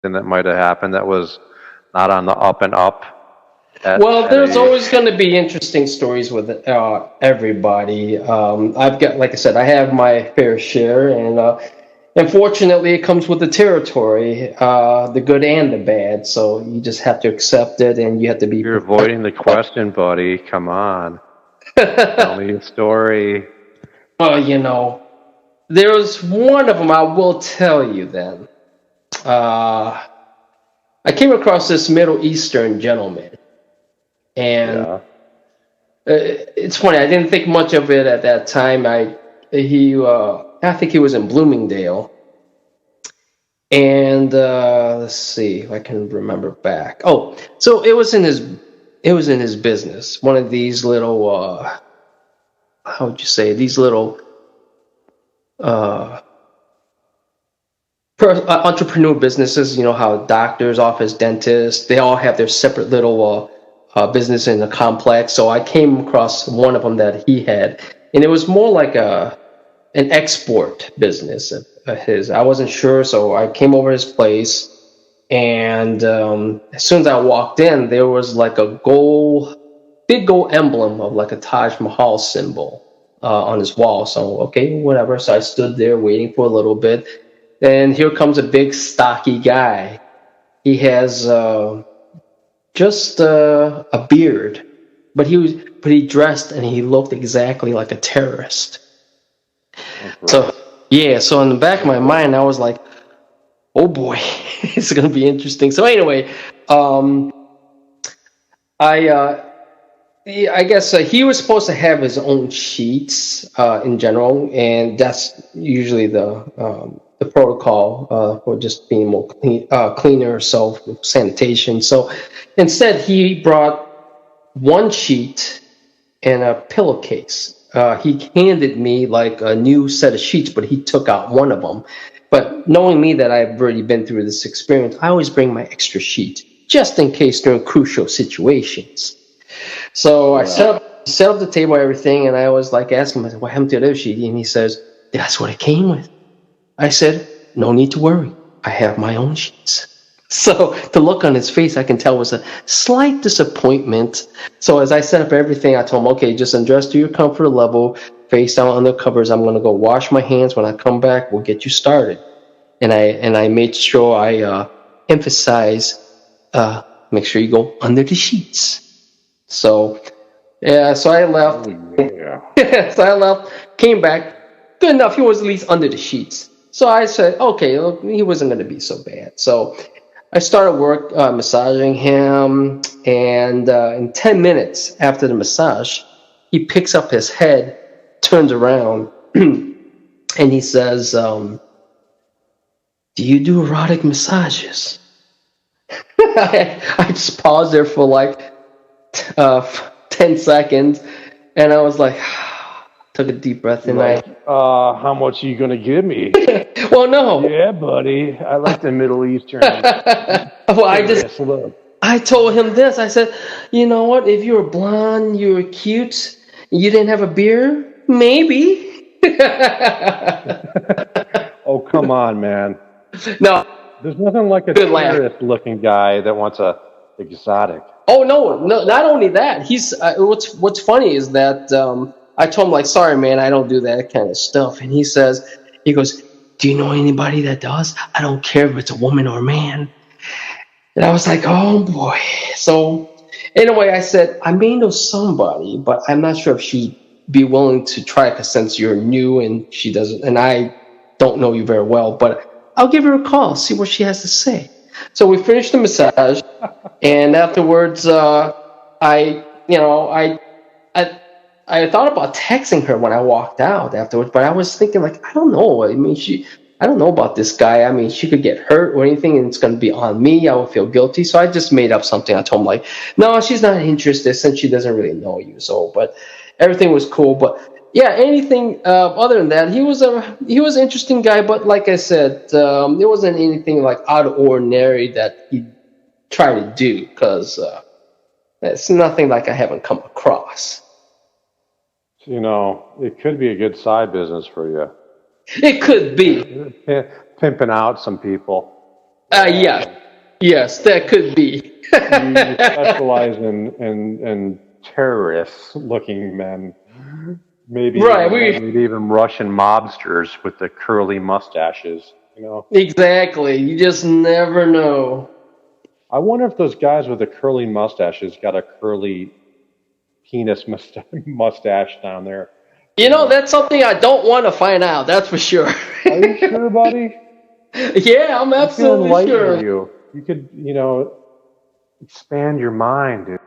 that might have happened that was not on the up and up Well, at there's a always going to be interesting stories with everybody. I've got, like I said, I have my fair share, and unfortunately, it comes with the territory, the good and the bad. So you just have to accept it, and you have to be You're prepared. avoiding the question, buddy. Come on. Tell me a story. Well, there's one of them I will tell you then. Uh, I came across this Middle Eastern gentleman, and Yeah. it's funny. I didn't think much of it at that time. I think he was in Bloomingdale, and let's see if I can remember back. Oh, so it was in his business. One of these little how would you say, these little uh, entrepreneur businesses. You know how doctors, office, dentists, they all have their separate little business in the complex. So I came across one of them that he had, and it was more like an export business of his. I wasn't sure, so I came over his place, and as soon as I walked in, there was like a big gold emblem of like a Taj Mahal symbol on his wall. So okay, whatever. So I stood there waiting for a little bit. Then here comes a big stocky guy. He has just a beard, but he dressed and he looked exactly like a terrorist. Oh, So gross. yeah, so in the back of my mind, I was like, "Oh boy, it's gonna be interesting." So anyway, um, I I guess he was supposed to have his own sheets in general, and that's usually the protocol for just being more cleaner, self sanitation. So instead, he brought one sheet and a pillowcase. He handed me like a new set of sheets, but he took out one of them. But knowing me that I've already been through this experience, I always bring my extra sheet just in case during crucial situations. So I Yeah. set up the table, everything, and I was like asking him, I said, "What happened to the other sheet?" And he says, "That's what it came with." I said, "No need to worry. I have my own sheets." So the look on his face, I can tell, was a slight disappointment. So as I set up everything, I told him, "Okay, just undress to your comfort level, face down on the covers. I'm going to go wash my hands. When I come back, we'll get you started." And I made sure I emphasize, uh, make sure you go under the sheets. So yeah, so I left. Oh, yeah. So I left, came back. Good enough. He was at least under the sheets. So I said, okay, look, he wasn't going to be so bad. So I started work massaging him, and in 10 minutes after the massage, he picks up his head, turns around, and he says, "Do you do erotic massages?" I just paused there for like 10 seconds, and I was like, took a deep breath, and Like, how much are you gonna give me? well, no. Yeah, buddy. I like the Middle Eastern Well, curious look. I told him this. I said, "You know what? If you were blonde, you were cute, you didn't have a beard, maybe." Oh, come on, man. No, There's nothing like a good laugh. terrorist-looking guy that wants a exotic. Oh no, no, not only that. He's what's funny is that I told him, like, "Sorry, man, I don't do that kind of stuff." And he goes, "Do you know anybody that does? I don't care if it's a woman or a man." And I was like, "Oh boy." So anyway, I said, "I may know somebody, but I'm not sure if she'd be willing to try, because since you're new and she doesn't, and I don't know you very well, but I'll give her a call, see what she has to say." So we finished the massage, and afterwards, I I thought about texting her when I walked out afterwards, but I was thinking, like, I don't know. I mean, I don't know about this guy. I mean, she could get hurt or anything, and it's going to be on me. I would feel guilty. So I just made up something. I told him, like, "No, she's not interested since she doesn't really know you." So, but everything was cool. But yeah, anything other than that, he was an interesting guy. But like I said, there wasn't anything like out of ordinary that he tried to do, because it's nothing like I haven't come across. It could be a good side business for you. It could be. Pimping out some people. Yes. Yes, that could be. You specialize in terrorist-looking men. Right, we Maybe even Russian mobsters with the curly mustaches. You know, exactly. You just never know. I wonder if those guys with the curly mustaches got a curly penis mustache down there. You You know, know, that's something I don't want to find out, that's for sure. are you sure, buddy? Yeah, I'm I feel absolutely enlightened with sure. you. You could, expand your mind, dude.